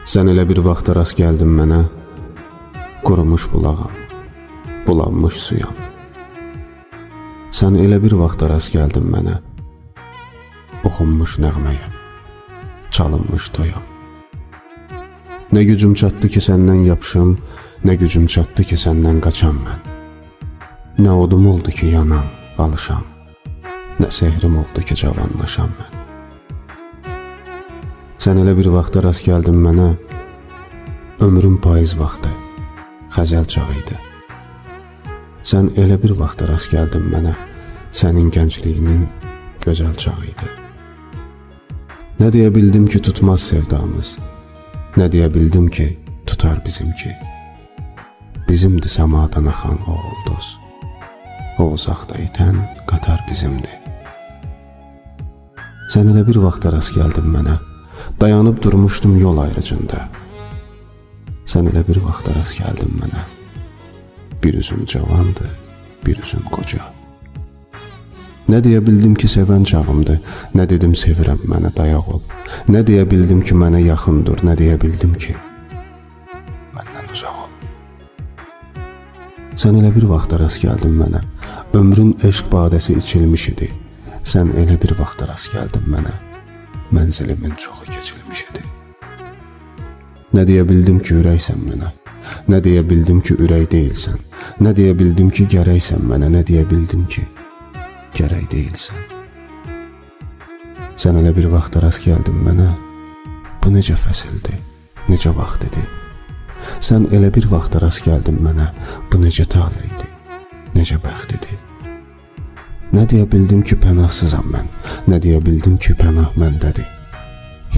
Sən elə bir vaxta rast gəldin mənə, qurumuş bulağam, bulanmış suyam. Sən elə bir vaxta rast gəldin mənə, oxunmuş nəğməyəm, çalınmış toyam. Nə gücüm çatdı ki səndən yapışım, nə gücüm çatdı ki səndən qaçam mən. Nə odum oldu ki yanam, alışam, nə sehrim oldu ki cavanlaşam mən. Sən elə bir vaxta rast gəldin mənə, ömrüm payız vaxtı, xəzəl çağı idi. Sən elə bir vaxta rast gəldin mənə, sənin gəncliyinin gözəl çağı idi. Nə deyə bildim ki tutmaz sevdamız, nə deyə bildim ki tutar bizimki. Bizimdi səmadan axan o ulduz, o uzaqda itən qatar bizimdi. Sən elə bir vaxta rast gəldin mənə, dayanıb durmuşdum yol ayrıcında. Sən elə bir vaxta rast gəldin mənə, bir üzüm cavandı, bir üzüm qoca. Nə deyə bildim ki sevən çağımdır, nə dedim sevirəm mənə dayaq ol. Nə deyə bildim ki mənə yaxındır, nə deyə bildim ki məndən uzaq ol. Sən elə bir vaxta rast gəldin mənə, ömrün eşq badəsi içilmiş idi. Sən elə bir vaxta rast gəldin mənə, mənzilimin çoxu keçilmiş idi. Nə deyə bildim ki ürəksən mənə, nə deyə bildim ki ürək deyilsən, nə deyə bildim ki gərəksən mənə, nə deyə bildim ki gərək deyilsən. Sən elə bir vaxta rast gəldin mənə, bu necə fəsildir, necə vaxt idi. Sən elə bir vaxta rast gəldin mənə, bu necə tale idi, necə bəxt idi. Nə deyə bildim ki pənahsızam mən, nə deyə bildim ki pənah məndədir.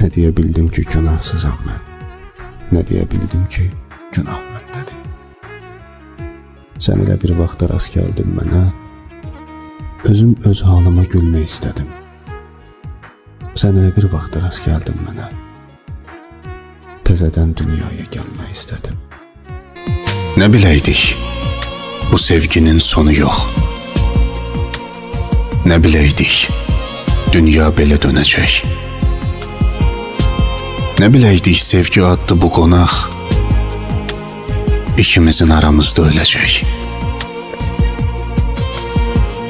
Nə deyə bildim ki günahsızam mən, nə deyə bildim ki günah məndədir. Sən elə bir vaxta rast gəldin mənə, özüm öz halıma gülmək istədim. Sən elə bir vaxta rast gəldin mənə, təzədən dünyaya gəlmək istədim. Nə biləydik, bu sevginin sonu yox. Nə biləydik, dünya belə dönəcək. Nə biləydik sevgi adlı bu qonaq ikimizin aramızda öləcək.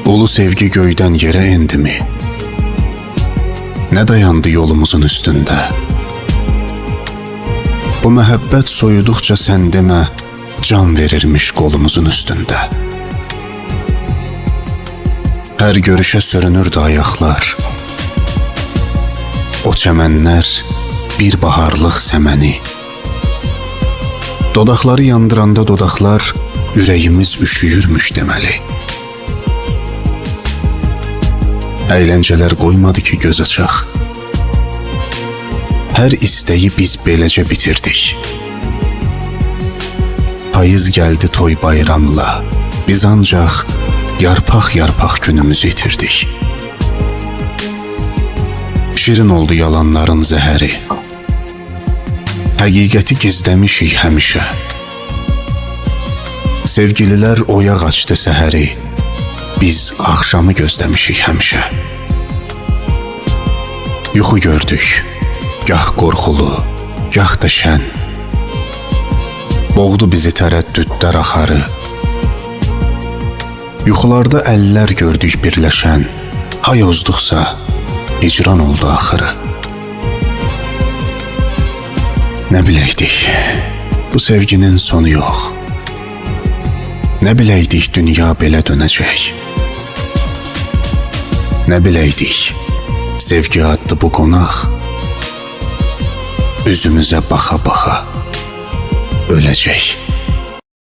Ulu sevgi göydən yerə endimi? Nə dayandı yolumuzun üstündə? Bu məhəbbət soyuduqca sən demə, can verirmiş qolumuzun üstündə. Hər görüşə sürünürdü ayaqlar. O çəmənlər bir baharlıq səməni. Dodaqları yandıranda dodaqlar ürəyimiz üşüyürmüş deməli. Əyləncələr qoymadı ki göz açaq. Hər istəyi biz beləcə bitirdik. Payız gəldi toy bayramla, biz ancaq yarpaq-yarpaq günümüzü itirdik. Şirin oldu yalanların zəhəri. Həqiqəti gizləmişik həmişə. Sevgililər oyaq açdı səhəri. Biz axşamı gözləmişik həmişə. Yuxu gördük, gah qorxulu, gah da şən. Boğdu bizi tərəddüdlər axarı. Yuxularda əllər gördük birləşən. Hay ozduqsa hicran oldu axırı. Nə biləydik, bu sevginin sonu yox. Nə biləydik dünya belə dönəcək. Nə biləydik sevgi adlı bu qonaq üzümüzə baxa-baxa öləcək.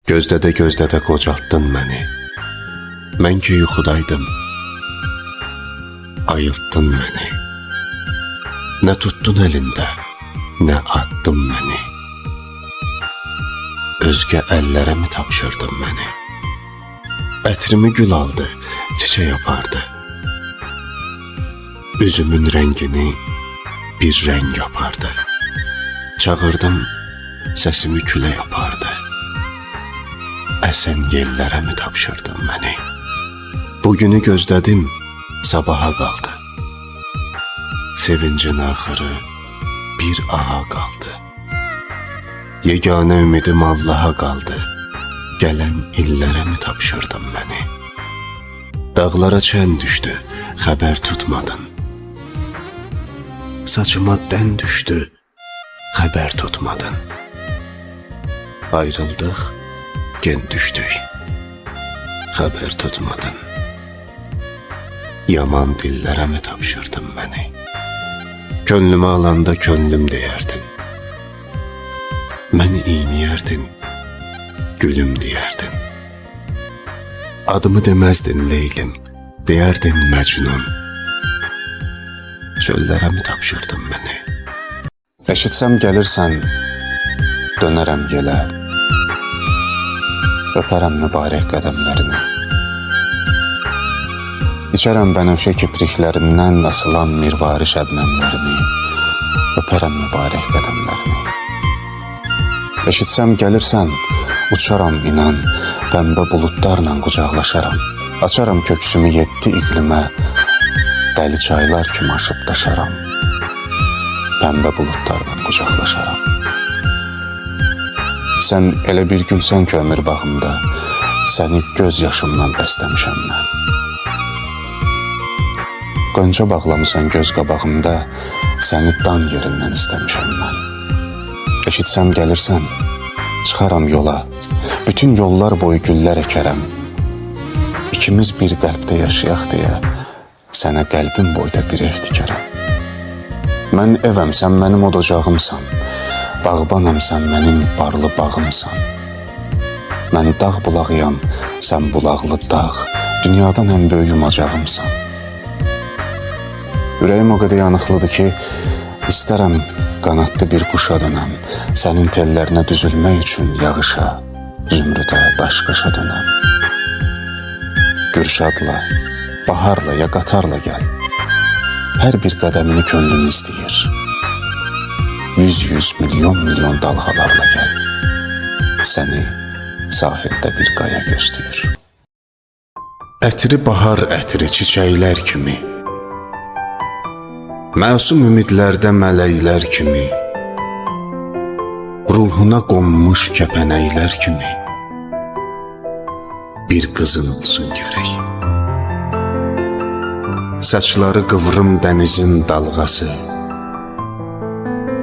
Gözlədə qocaltdın məni. Mən ki yuxudaydım, ayıltdın məni. Nə tuttun əlində, nə attın məni. Özgə əllərə mi tapşırdın məni? Ətrimi gül aldı, çiçək apardı. Üzümün rəngini bir rəng yapardı. Çağırdım, səsimi külə yapardı. Əsən yellərə mi tapşırdın məni? Bugünü gözlədim, sabaha qaldı. Sevincin axırı bir aha qaldı. Yeganə ümidim Allaha qaldı. Gələn illərə mi tapşırdın məni? Dağlara çən düşdü, xəbər tutmadın. Saçıma dən düşdü, xəbər tutmadın. Ayrıldıq, gen düşdük, xəbər tutmadın. Yaman dillərə mi tapşırdın məni? Könlümə alanda könlüm deyərdin. Məni iyniyərdin, gülüm deyərdin. Adımı deməzdin Leylim, deyərdin Məcnun. Çöllərə mi tapşırdın məni? Eşitsəm gəlirsən, dönərəm yelə. Öpərəm mübarək qədəmlərini. İçərəm bənövşə kipriklərindən asılan mirvari şəbnəmlərini. Öpərəm mübarək qədəmlərini. Eşitsəm gəlirsən, uçaram inan, pəmbə buludlarla qucaqlaşaram. Açaram köksümü 7 iqlimə, dəli çaylar kimi aşıb daşaram. Pəmbə buludlarla qucaqlaşaram. Sən elə bir günsən ki, ömür bağımda, səni göz yaşımdan bəstəmişəm mən. Qönçə bağlamısan göz qabağımda, səni dan yerindən istəmişəm mən. Eşitsəm gəlirsən, çıxaram yola, bütün yollar boyu güllər əkərəm. İkimiz bir qəlbdə yaşayaq deyə, sənə qəlbim boyda bir ev tikərəm. Mən evəm, sən mənim odocağımsan, bağbanam, sən mənim barlı bağımsan. Mən dağ bulağıyam, sən bulaqlı dağ, dünyadan ən böyük yumacağımsan. Ürəyim o qədər yanıqlıdır ki, istərəm qanadlı bir quşa dönəm, sənin tellərinə düzülmək üçün yağışa, zümrüdə, daşqaşa dönəm. Gürşadla, baharla ya qatarla gəl, hər bir qədəmini könlüm istəyir. 100 milyon dalğalarla gəl, səni sahildə bir qaya gözləyir. Ətri bahar ətri çiçəklər kimi, məsum ümidlərdə mələklər kimi, ruhuna qonmuş kəpənəklər kimi, bir qızın olsun gərək. Saçları qıvrım dənizin dalğası,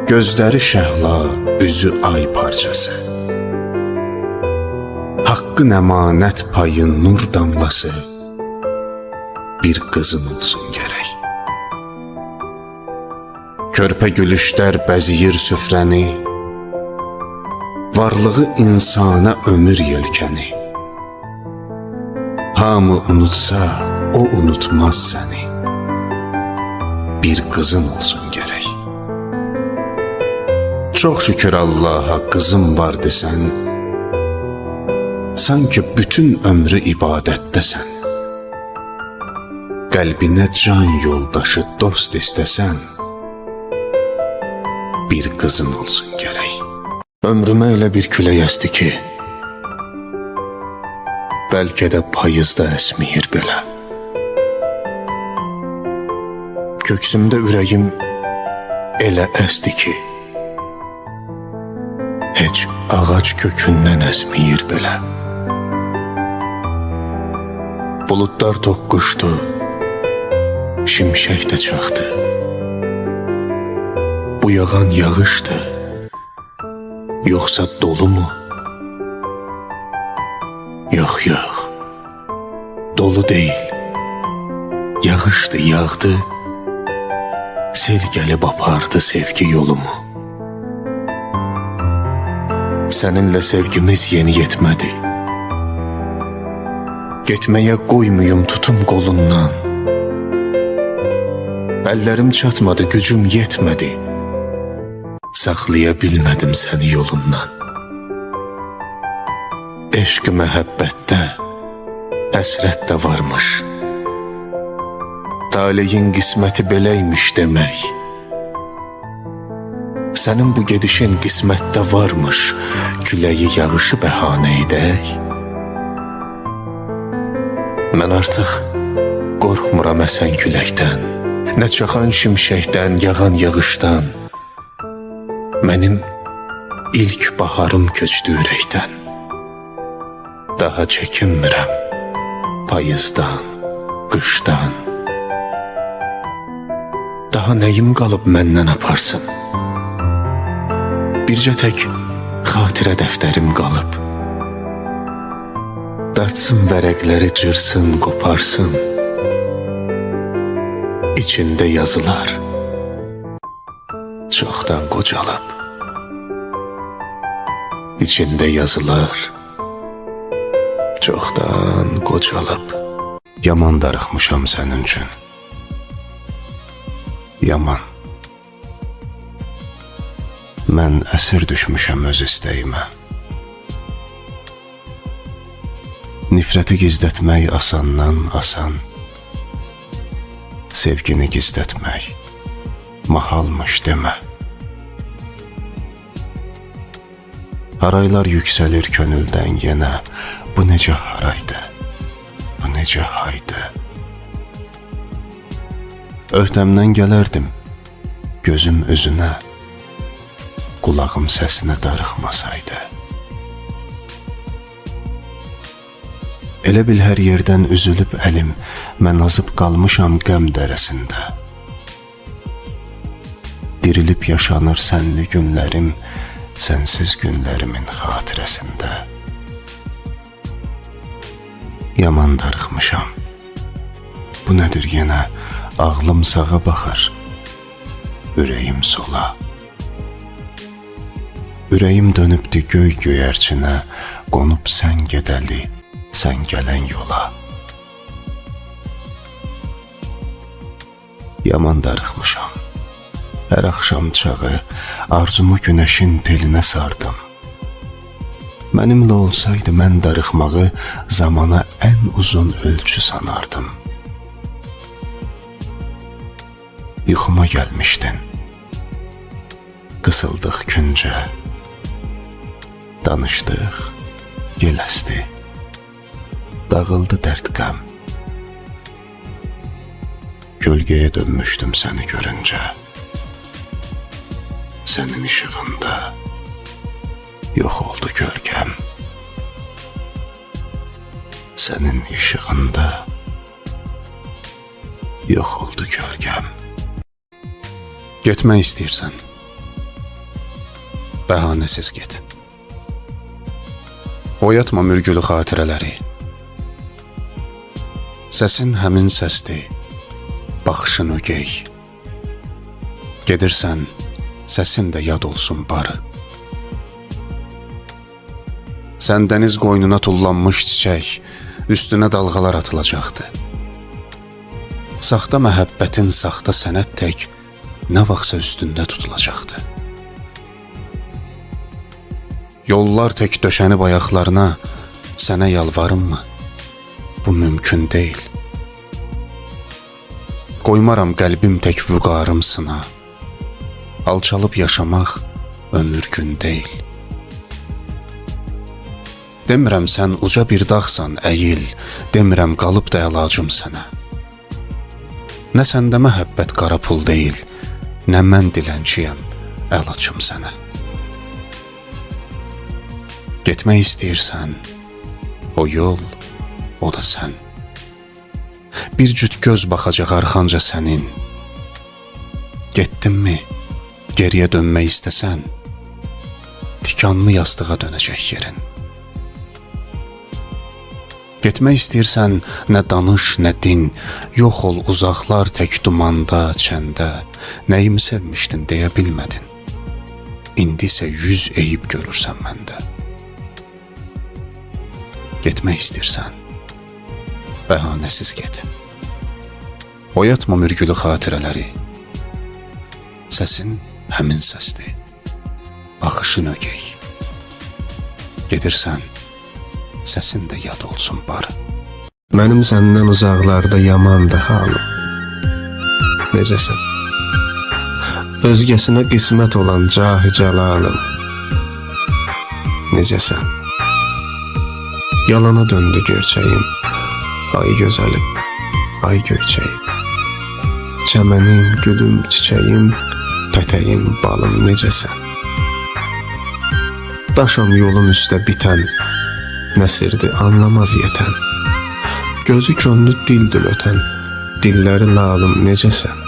gözləri şəhla, üzü ay parçası, haqqın əmanət payı nur damlası, bir qızın olsun gərək. Körpə gülüşlər bəziyir süfrəni, varlığı insana ömür yelkəni. Hamı unutsa, o unutmaz səni, bir qızın olsun gərək. Çox şükür Allaha qızım var desən, sanki bütün ömrü ibadətdəsən. Qəlbinə can yoldaşı, dost istəsən, bir qızın olsun gərək. Ömrümə elə bir külək əsdi ki, bəlkə də payızda əsməyir belə. Köksümdə ürəyim elə əsdi ki, heç ağac kökündən əsməyir belə. Buludlar toqquşdu, şimşək də çaxdı. Bu yağan yağışdı, yoxsa dolu mu? Yox, dolu deyil. Yağışdı, yağdı, sel gəlib apardı sevgi yolumu. Səninlə sevgimiz yeni yetmədi. Getməyə qoymuyum tutum qolundan. Əllərim çatmadı, gücüm yetmədi. Saxlaya bilmədim səni yolundan. Eşq məhəbbətdə həsrət də varmış. Taleyin qisməti beləymiş demək. Sənin bu gedişin qismətdə varmış, küləyi yağışı bəhanə edək. Mən artıq qorxmuram əsən küləkdən, nə çaxan şimşəkdən, yağan yağışdan. Mənim ilk baharım köçdü ürəkdən. Daha çəkinmirəm payızdan, qışdan. Daha nəyim qalıb məndən aparsın? Bircə tək xatirə dəftərim qalıb. Dartsın vərəqləri, cırsın, qoparsın. İçində yazılar çoxdan qocalıb. İçində yazılar çoxdan qocalıb. Yaman darıxmışam sənin üçün. Yaman. Mən əsir düşmüşəm öz istəyimə. Nifrəti gizlətmək asandan asan. Sevgini gizlətmək mahalmış demə. Haraylar yüksəlir könüldən yenə. Bu necə haraydı, bu necə haydı. Öhdəmdən gələrdim gözüm üzünə, qulağım səsinə darıxmasaydı. Elə bil hər yerdən üzülüb əlim, mən azıb qalmışam qəm dərəsində. Dirilib yaşanır sənli günlərim, sənsiz günlərimin xatirəsində. Yaman darıxmışam. Bu nədir yenə? Ağlım sağa baxır, ürəyim sola. Ürəyim dönübdü göy göyərçinə, qonub sən gedəli, sən gələn yola. Yaman darıxmışam. Hər axşam çağı arzumu günəşin telinə sardım. Mənimlə olsaydı mən darıxmağı zamana ən uzun ölçü sanardım. Yuxuma gəlmişdin. Qısıldıq küncə. Danışdıq, yel əsdi. Dağıldı dərd qəm. Gölgəyə dönmüşdüm səni görüncə. Sənin işığında yox oldu gölgəm. Sənin işığında yox oldu gölgəm. Getmək istəyirsən, bəhanəsiz get. Oyatma mürgülü xatirələri. Səsin həmin səsdir, baxışın ögey. Gedirsən, səsin də yad olsun barı. Sən dəniz qoynuna tullanmış çiçək, üstünə dalğalar atılacaqdı. Saxta məhəbbətin saxta sənət tək nə vaxtsa üstündə tutulacaqdı. Yollar tək döşənib ayaqlarına, sənə yalvarımmı? Bu mümkün deyil. Qoymaram qəlbim tək vüqarım sına. Alçalıb yaşamaq ömür gün deyil. Demirəm sən uca bir dağsan, əyil. Demirəm qalıb da əlacım sənə. Nə səndə məhəbbət qara pul deyil, nə mən dilənçiyəm, əl açım sənə. Getmək istəyirsən, o yol, o da sən. Bir cüt göz baxacaq arxanca sənin. Getdinmi, geriyə dönmək istəsən, tikanlı yastığa dönəcək yerin. Getmək istəyirsən, nə danış, nə din, yox ol uzaqlar tək dumanda, çəndə. Nəyimi sevmişdin deyə bilmədin. İndi isə 100 eyib görürsən məndə. Getmək istəyirsən, bəhanəsiz get. Oyatma mürgülü xatirələri. Səsin həmin səsdir, baxışın ögey. Gedirsən, səsin də yad olsun barı. Mənim səndən uzaqlarda yamandı halım. Necəsən? Özgəsinə qismət olan cahı cəlalım. Necəsən? Yalana döndü gerçəyim. Ay gözəlim, ay göyçəyim. Çəmənim, gülüm, çiçəyim, pətəyim, balım necəsən? Daşam yolun üstə bitən, nəsirdi anlamaz yetən. Gözü könlü dildil ötən, dilləri lalım necəsən?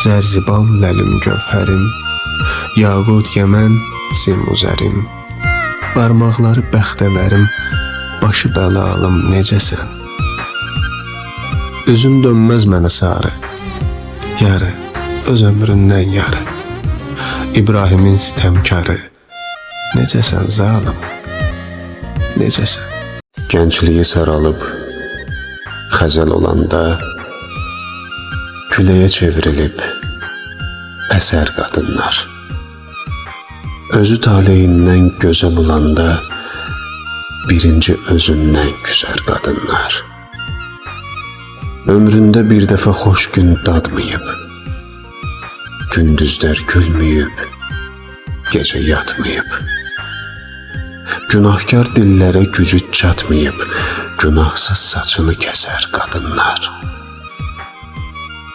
Zərzibam ləlim gövhərim, yaqut yəmən simuzərim. Barmaqları bəxtəvərim, başı bəlalım necəsən? Üzün dönməz mənə sarı, yarı, öz ömründən yarı. İbrahimin sitəmkarı, necəsən zalım, necəsən? Gəncliyi saralıb, xəzəl olanda, küləyə çevrilib, əsər qadınlar. Özü taleyindən gözəl olanda, birinci özündən küsər qadınlar. Ömründə bir dəfə xoş gün dadmayıb, gündüzlər gülməyib, gecə yatmayıb. Günahkar dillərə gücü çatmayıb, günahsız saçını kəsər qadınlar.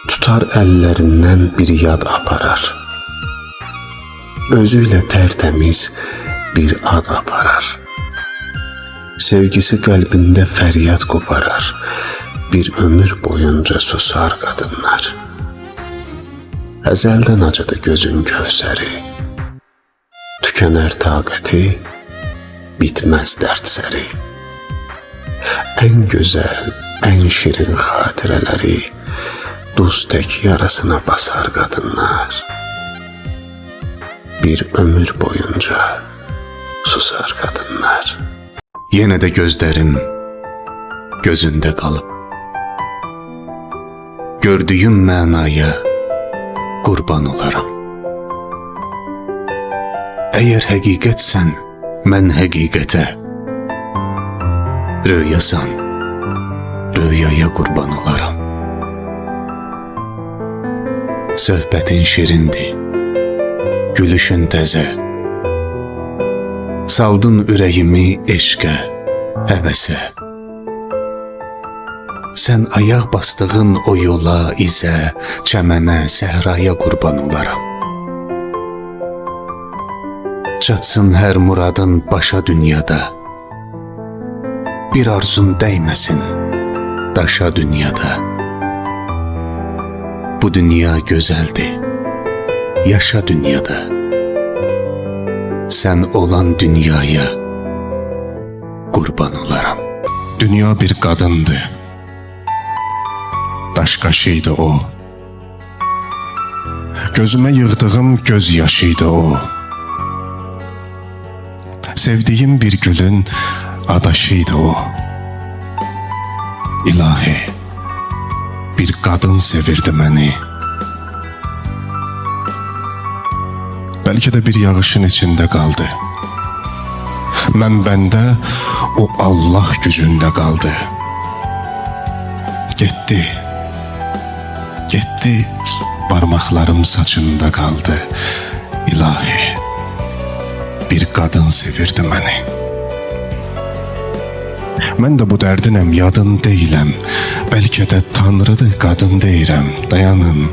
Tutar əllərindən bir yad aparar, özüylə tərtəmiz bir ad aparar. Sevgisi qəlbində fəryad qoparar, bir ömür boyunca susar qadınlar. Əzəldən acıdı gözün kövsəri, tükənər taqəti, bitməz dərd səri. Ən gözəl, ən şirin xatirələri duz tək yarasına basar qadınlar. Bir ömür boyunca susar qadınlar. Yenə də gözlərim gözündə qalıb, gördüyüm mənaya qurban olaram. Əgər həqiqətsən, mən həqiqətə, röyasan, röyaya qurban olaram. Söhbətin şirindir, gülüşün təzə, saldın ürəyimi eşqə, həvəsə. Sən ayaq bastığın o yola, izə, çəmənə, səhraya qurban olaram. Çatsın hər muradın başa dünyada, bir arzun dəyməsin daşa dünyada. Bu dünya gözəldir, yaşa dünyada. Sən olan dünyaya qurban olaram. Dünya bir qadındır, daş qaşıydı o. Gözümə yığdığım göz yaşıydı o. Sevdiyim bir gülün adaşıydı o. İlahi, bir qadın sevirdi məni. Bəlkə də bir yağışın içində qaldı. Mən bəndə, o Allah gücündə qaldı. Getdi, getdi, barmaqlarım saçında qaldı. İlahi, bir qadın sevirdi məni. Mən də bu dərdinəm, yadın deyiləm. Bəlkə də Tanrıdır, qadın deyirəm. Dayanın,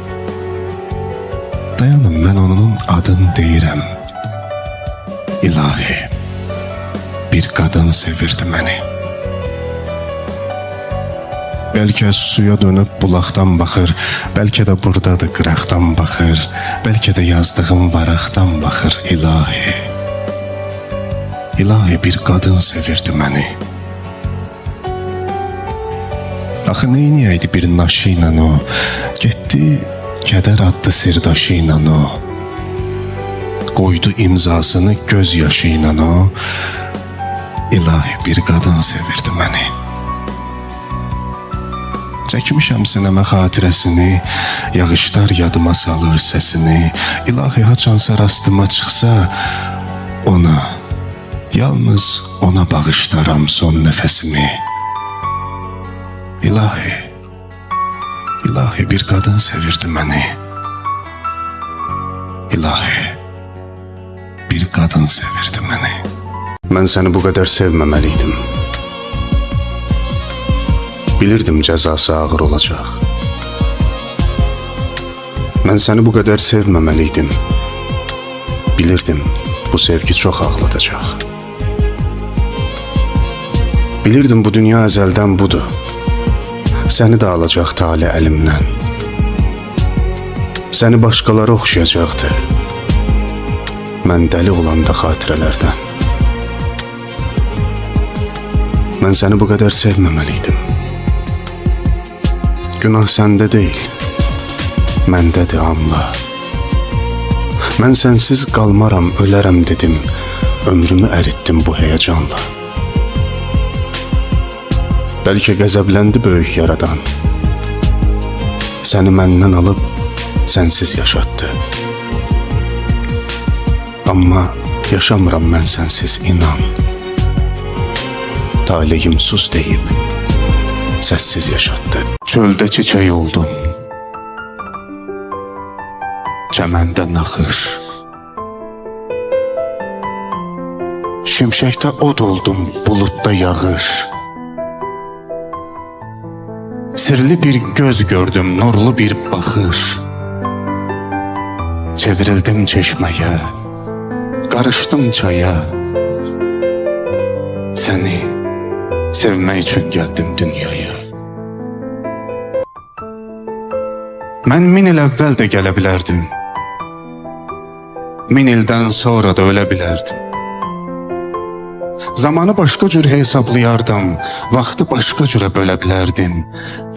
dayanın, mən onun adını deyirəm. İlahi, bir qadın sevirdi məni. Bəlkə suya dönüb bulaqdan baxır, bəlkə də buradadır qıraqdan baxır, bəlkə də yazdığım varaqdan baxır. İlahi, İlahi, bir qadın sevirdi məni. Axı neyniyəydi bir naşı ilə o, getdi kədər adlı sirdaşı ilə o. Qoydu imzasını göz yaşı ilə o. İlahi, bir qadın sevirdi məni. Çəkmişəm sinəmə xatirəsini, yağışlar yadıma salır səsini. İlahi, haçansa rastıma çıxsa, ona, yalnız ona bağışlaram son nəfəsimi. İlahi, İlahi, bir qadın sevirdi məni. İlahi, bir qadın sevirdi məni. Mən səni bu qədər sevməməliydim. Bilirdim cəzası ağır olacaq. Mən səni bu qədər sevməməliydim. Bilirdim bu sevgi çox ağladacaq. Bilirdim bu dünya əzəldən budur. Səni də alacaq tale əlimdən. Səni başqaları oxşayacaqdı. Mən dəli olanda xatirələrdən. Mən səni bu qədər sevməməliydim. Günah səndə deyil, məndədir, anla. Mən sənsiz qalmaram, ölərəm dedim. Ömrümü əritdim bu həyəcanla. Bəlkə qəzəbləndi böyük yaradan. Səni məndən alıb sənsiz yaşatdı. Amma yaşamıram mən sənsiz, inan. Taleyim sus deyib səssiz yaşatdı. Çöldə çiçək oldum, çəməndə naxış. Şimşəkdə od oldum, buludda yağış. Sirli bir göz gördüm, nurlu bir baxış. Çevrildim çeşməyə, qarışdım çaya. Səni sevmək üçün gəldim dünyaya. Mən 1000 il əvvəl də gələ bilərdim. 1000 ildən sonra da ölə bilərdim. Zamanı başqa cür hesablayardım, vaxtı başqa cürə bölə bilərdim.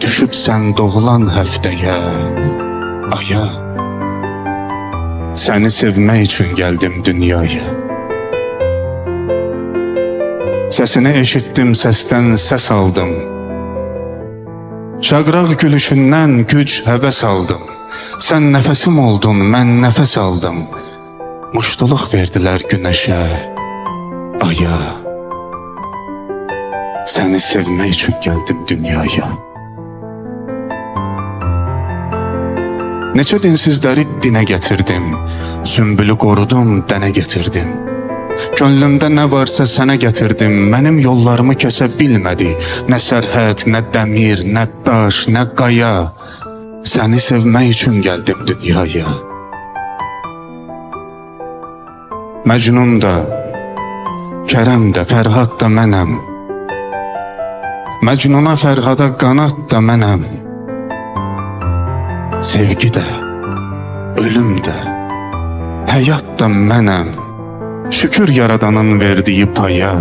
Düşüb sən doğulan həftəyə, aya. Səni sevmək üçün gəldim dünyaya. Səsini eşitdim, səsdən səs aldım. Şaqraq gülüşündən güc, həvəs aldım. Sən nəfəsim oldun, mən nəfəs aldım. Muştuluq verdilər günəşə, aya. Səni sevmək üçün gəldim dünyaya. Neçə dinsizləri dinə gətirdim. Sümbülü qorudum, dənə gətirdim. Könlümdə nə varsa sənə gətirdim. Mənim yollarımı kəsə bilmədi. Nə sərhəd, nə dəmir, nə daş, nə qaya. Səni sevmək üçün gəldim dünyaya. Məcnun da, Kərəm də, Fərhad da mənəm. Məcnuna, Fərhada qanat da mənəm. Sevgi də, ölüm də, həyat da mənəm. Şükür yaradanın verdiyi paya.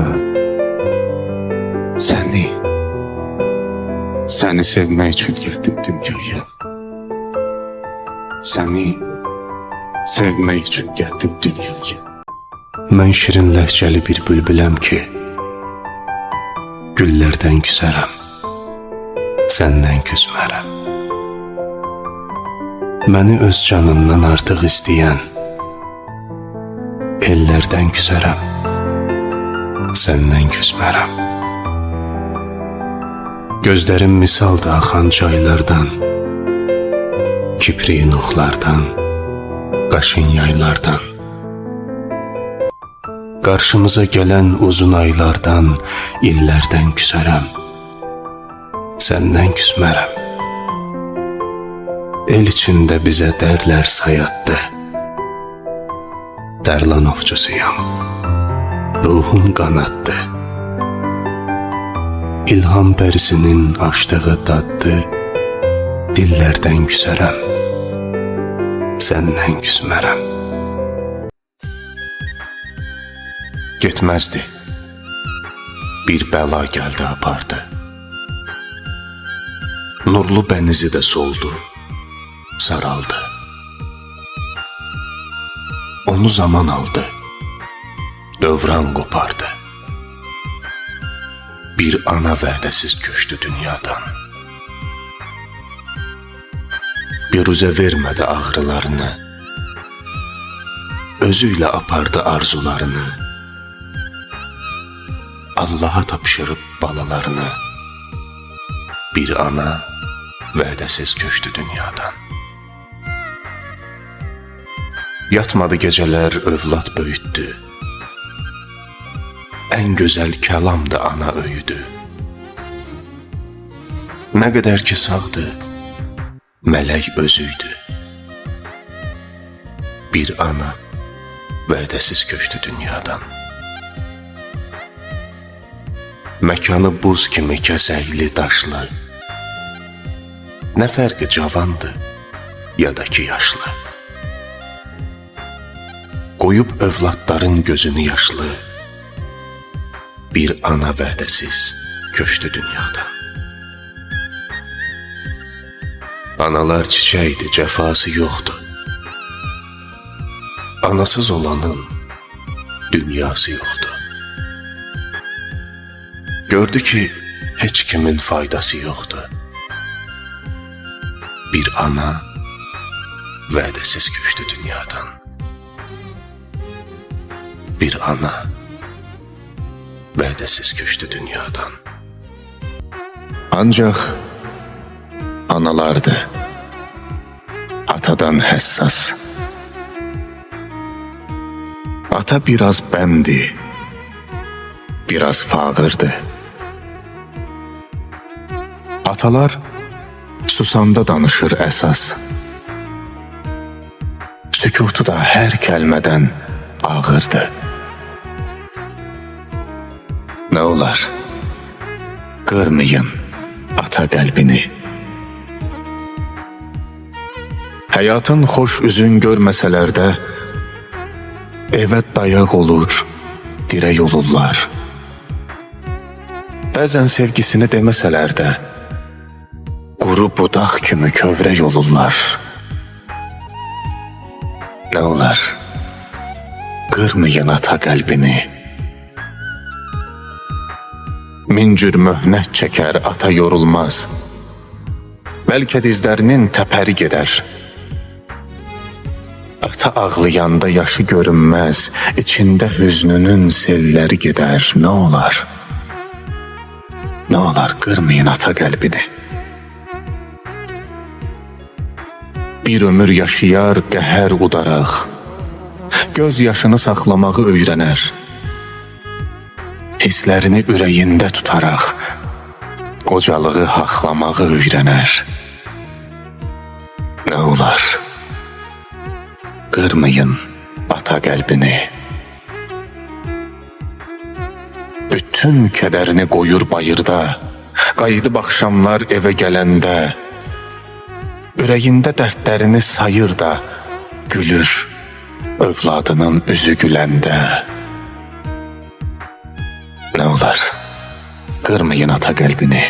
Səni sevmək üçün gəldim dünyaya. Səni sevmək üçün gəldim dünyaya. Mən şirin ləhcəli bir bülbüləm ki, güllərdən küsərəm, səndən küsmərəm. Məni öz canından artıq istəyən, ellərdən küsərəm, səndən küsmərəm. Gözlərim misaldır axan çaylardan, kipriyin oxlardan, qaşın yaylardan. Qarşımıza gələn uzun aylardan, illərdən küsərəm, səndən küsmərəm. El içində bizə dərlər sayatdı. Dərlan ovçusuyam, ruhum qanaddı. İlham bərisinin açdığı daddı. Dillərdən küsərəm, səndən küsmərəm. Getməzdi, bir bəla gəldi apardı. Nurlu bənizi də soldu, saraldı. Onu zaman aldı, dövran qopardı. Bir ana vədəsiz köçdü dünyadan. Biruzə vermədi ağrılarını, özü ilə apardı arzularını. Allaha tapşırıb balalarını. Bir ana vədəsiz köçdü dünyadan. Yatmadı gecələr, övlad böyütdü. Ən gözəl kəlam da ana öyüdü. Nə qədər ki sağdı, mələk özüydü. Bir ana vədəsiz köçdü dünyadan. Məkanı buz kimi kəsəkli daşlı, nə fərqi cavandı ya da ki yaşlı. Qoyub övladların gözünü yaşlı, bir ana vədəsiz köçdü dünyadan. Analar çiçəkdir, cəfası yoxdur. Anasız olanın dünyası yoxdur. Gördü ki, heç kimin faydası yoxdur. Bir ana vədəsiz köçdü dünyadan. Bir ana vədəsiz köçdü dünyadan. Ancaq analardır atadan həssas. Ata biraz bəndi, biraz fağırdı. Atalar susanda danışır əsas. Sükutu da hər kəlmədən ağırdı. Nə olar? Qırmayın ata qəlbini. Həyatın xoş üzün görməsələr də, evə dayaq olur, dirək olurlar. Bəzən sevgisini deməsələr də, quru budaq kimi kövrək olurlar. Nə olar? Qırmayın ata qəlbini. Min cür möhnət çəkər, ata yorulmaz. Bəlkə dizlərinin təpəri gedər. Ata ağlayanda yaşı görünməz, içində hüznünün selləri gedər. Nə olar? Nə olar? Qırmayın ata qəlbini. Bir ömür yaşayar qəhər udaraq, göz yaşını saxlamağı öyrənər. Hisslərini ürəyində tutaraq, qocalığı haqlamağı öyrənər. Nə olar? Qırmayın ata qəlbini. Bütün kədərini qoyur bayırda, qayıdıb axşamlar evə gələndə, ürəyində dərdlərini sayır da, gülür övladının üzü güləndə. Nə olar? Qırmayın ata qəlbini.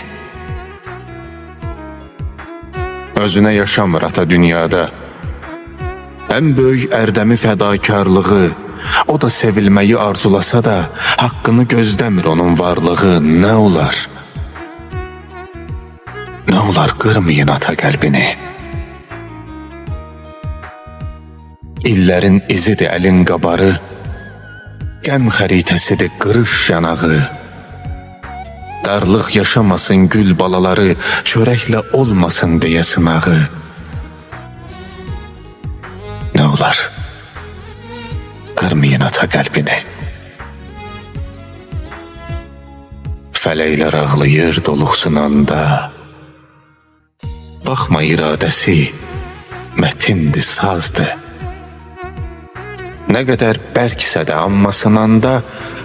Özünə yaşamır ata dünyada. Ən böyük ərdəmi fədakarlığı, o da sevilməyi arzulasa da, haqqını gözləmir onun varlığı. Nə olar? Nə olar? Qırmayın ata qəlbini. İllərin izidir əlin qabarı, qəm xəritəsidir qırış yanağı. Darlıq yaşamasın gül balaları, çörəklə olmasın deyə sınağı. Nə olar? Qırmayın ata qəlbini. Fələklər ağlayır doluxsunanda, baxma iradəsi mətindir, sazdır. Nə qədər bərksə də amma sınanda,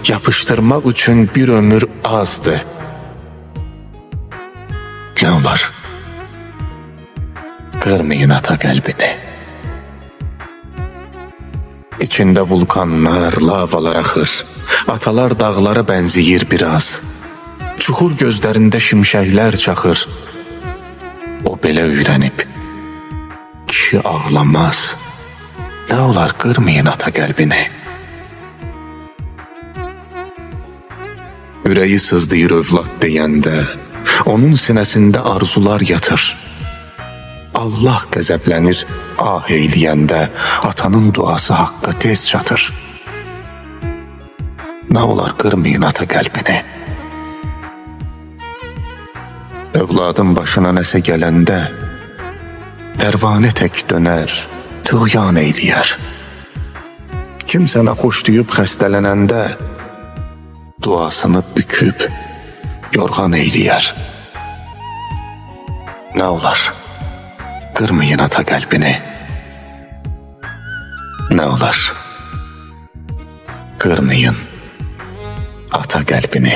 yapışdırmaq üçün bir ömür azdır. Nə olar? Qırmayın ata qəlbini. İçində vulkanlar, lavalar axır. Atalar dağlara bənziyir biraz. Çuxur gözlərində şimşəklər çaxır. O belə öyrənib, kişi ağlamaz. Nə olar? Qırmayın ata qəlbini. Ürəyi sızdıyır övlad deyəndə, onun sinəsində arzular yatır. Allah qəzəblənir ah eyləyəndə, atanın duası haqqa tez çatır. Nə olar? Qırmayın ata qəlbini. Övladın başına nəsə gələndə, pərvanə tək dönər, tuğyan eyləyər. Kim sənə xoş deyib xəstələnəndə, duasını büküb yorğan eyləyər. Nə olar? Qırmayın ata qəlbini. Nə olar? kırmayın ata qəlbini.